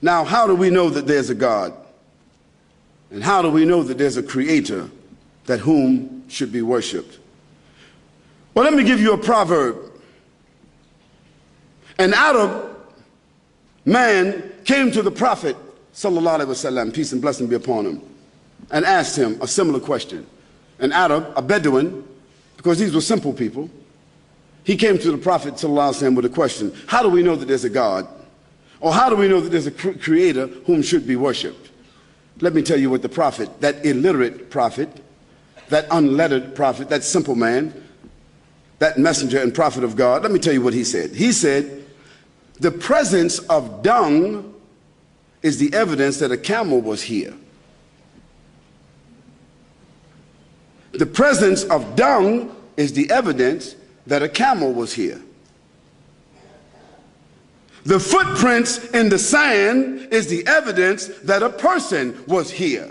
Now, how do we know that there's a God? And how do we know that there's a creator that whom should be worshiped? Well, let me give you a proverb. An Arab man came to the Prophet, sallallahu alaihi wasallam, peace and blessing be upon him, and asked him a similar question. An Arab, a Bedouin, because these were simple people, he came to the Prophet sallallahu alaihi wasallam with a question: how do we know that there's a God? Or how do we know that there's a creator whom should be worshipped? Let me tell you what the prophet, that illiterate prophet, that unlettered prophet, that simple man, that messenger and prophet of God, let me tell you what he said. He said, the presence of dung is the evidence that a camel was here. The presence of dung is the evidence that a camel was here. The footprints in the sand is the evidence that a person was here.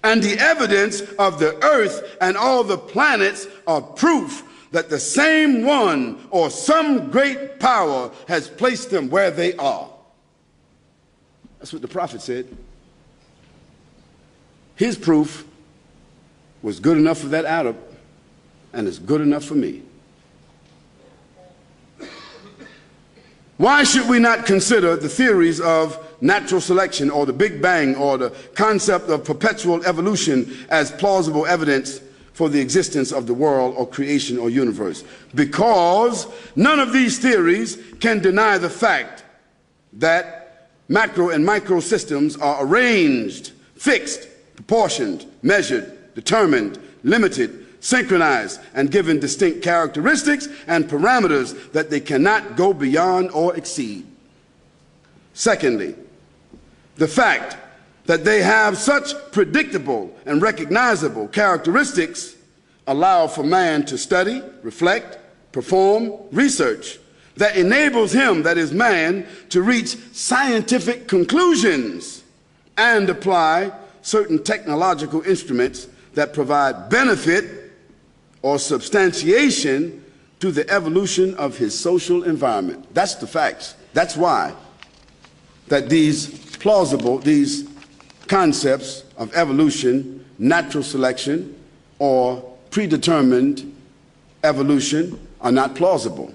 And the evidence of the earth and all the planets are proof that the same one or some great power has placed them where they are. That's what the prophet said. His proof was good enough for that Arab, and it's good enough for me. Why should we not consider the theories of natural selection or the Big Bang or the concept of perpetual evolution as plausible evidence for the existence of the world or creation or universe? Because none of these theories can deny the fact that macro and micro systems are arranged, fixed, proportioned, measured, determined, limited, synchronized, and given distinct characteristics and parameters that they cannot go beyond or exceed. Secondly, the fact that they have such predictable and recognizable characteristics allow for man to study, reflect, perform research that enables him, that is man, to reach scientific conclusions and apply certain technological instruments that provide benefit or substantiation to the evolution of his social environment. That's the facts. That's why that these concepts of evolution, natural selection, or predetermined evolution are not plausible.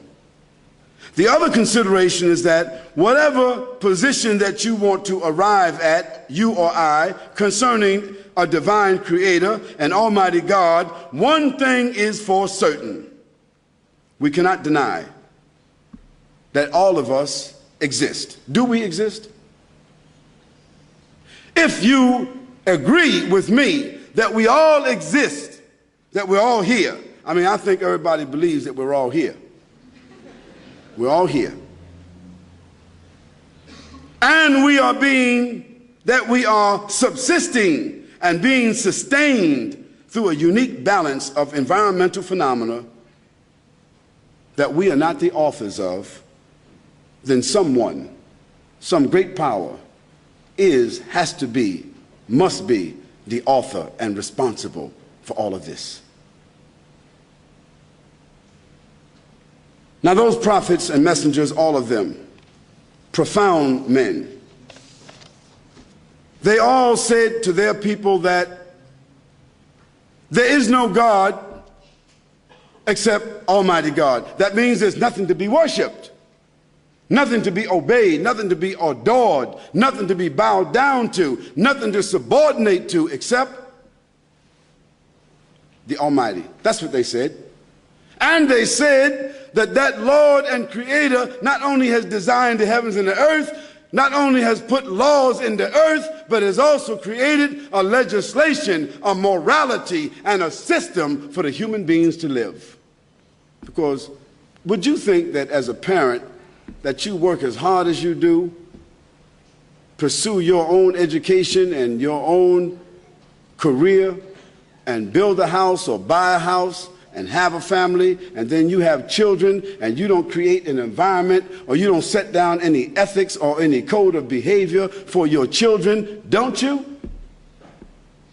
The other consideration is that whatever position that you want to arrive at, you or I, concerning a divine creator, an almighty God, one thing is for certain. We cannot deny that all of us exist. Do we exist? If you agree with me that we all exist, that we're all here, I mean, I think everybody believes that we're all here. We're all here. And we are subsisting and being sustained through a unique balance of environmental phenomena that we are not the authors of, then someone, some great power has to be, must be the author and responsible for all of this. Now those prophets and messengers, all of them, profound men, they all said to their people that there is no God except Almighty God. That means there's nothing to be worshipped, nothing to be obeyed, nothing to be adored, nothing to be bowed down to, nothing to subordinate to except the Almighty. That's what they said. And they said that that Lord and Creator not only has designed the heavens and the earth, not only has put laws in the earth, but has also created a legislation, a morality, and a system for the human beings to live. Because would you think that as a parent that you work as hard as you do, pursue your own education and your own career, and build a house or buy a house and have a family, and then you have children, and you don't create an environment, or you don't set down any ethics or any code of behavior for your children, don't you?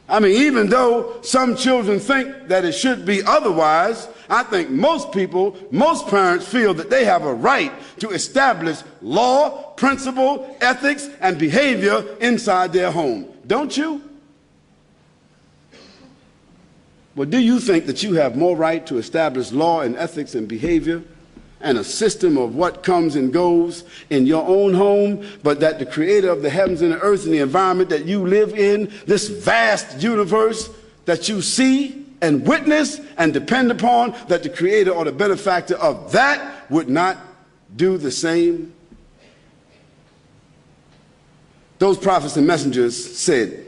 I mean, even though some children think that it should be otherwise, I think most people, most parents feel that they have a right to establish law, principle, ethics, and behavior inside their home. Don't you? Well, do you think that you have more right to establish law and ethics and behavior and a system of what comes and goes in your own home, but that the creator of the heavens and the earth and the environment that you live in, this vast universe that you see and witness and depend upon, that the creator or the benefactor of that would not do the same? Those prophets and messengers said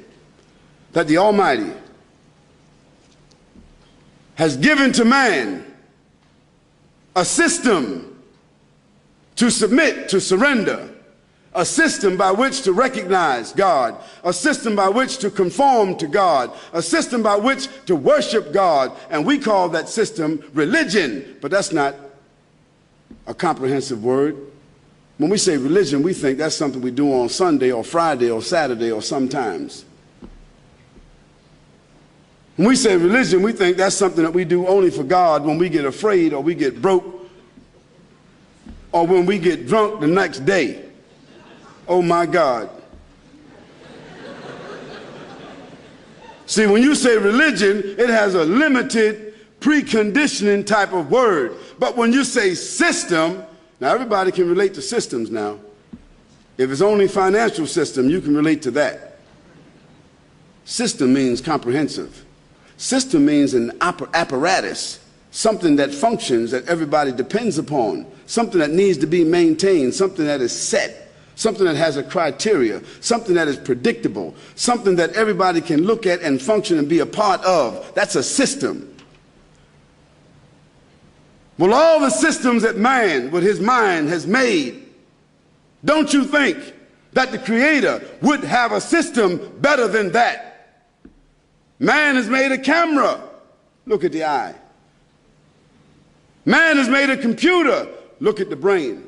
that the Almighty has given to man a system to submit, to surrender, a system by which to recognize God, a system by which to conform to God, a system by which to worship God, and we call that system religion, but that's not a comprehensive word. When we say religion, we think that's something we do on Sunday or Friday or Saturday or sometimes. When we say religion, we think that's something that we do only for God when we get afraid or we get broke or when we get drunk the next day. Oh my God. See, when you say religion, it has a limited preconditioning type of word. But when you say system, now everybody can relate to systems now. If it's only financial system, you can relate to that. System means comprehensive. System means an apparatus, something that functions, that everybody depends upon, something that needs to be maintained, something that is set, something that has a criteria, something that is predictable, something that everybody can look at and function and be a part of. That's a system. Well, all the systems that man, with his mind, has made, don't you think that the Creator would have a system better than that? Man has made a camera. Look at the eye. Man has made a computer. Look at the brain.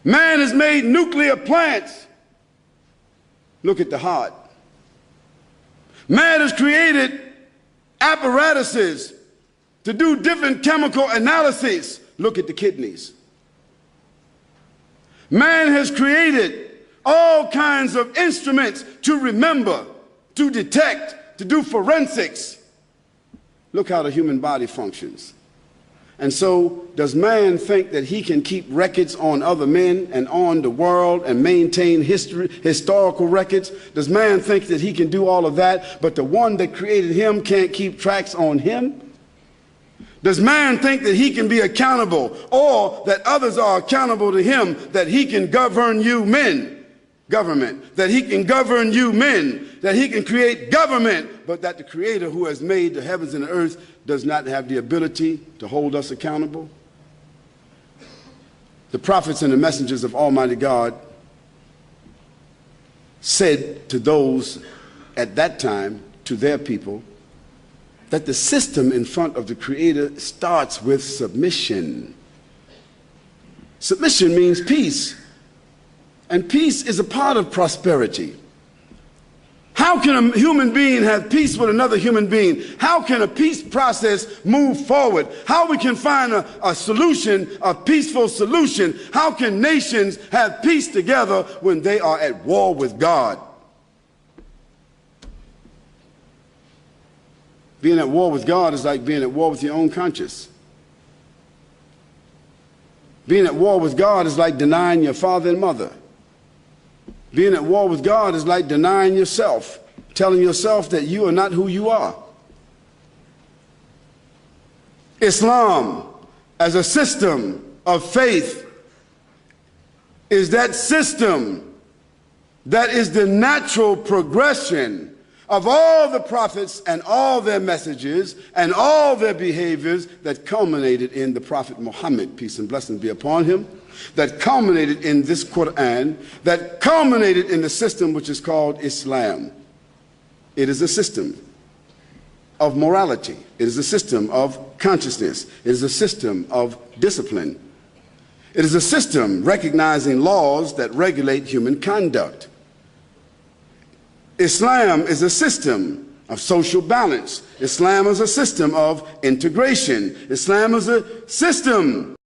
Man has made nuclear plants. Look at the heart. Man has created apparatuses to do different chemical analyses. Look at the kidneys. Man has created all kinds of instruments to remember, to detect, to do forensics. Look how the human body functions. And so, does man think that he can keep records on other men and on the world and maintain historical records? Does man think that he can do all of that, but the one that created him can't keep tracks on him? Does man think that he can be accountable, or that others are accountable to him, that he can govern you men? Government, that he can govern you men, that he can create government, but that the Creator who has made the heavens and the earth does not have the ability to hold us accountable? The prophets and the messengers of Almighty God said to those at that time, to their people, that the system in front of the Creator starts with submission. Submission means peace. And peace is a part of prosperity. How can a human being have peace with another human being? How can a peace process move forward? How we can find a solution, a peaceful solution? How can nations have peace together when they are at war with God? Being at war with God is like being at war with your own conscience. Being at war with God is like denying your father and mother. Being at war with God is like denying yourself, telling yourself that you are not who you are. Islam, as a system of faith, is that system that is the natural progression of all the prophets and all their messages and all their behaviors that culminated in the Prophet Muhammad, peace and blessings be upon him, that culminated in this Quran, that culminated in the system which is called Islam. It is a system of morality. It is a system of consciousness. It is a system of discipline. It is a system recognizing laws that regulate human conduct. Islam is a system of social balance. Islam is a system of integration. Islam is a system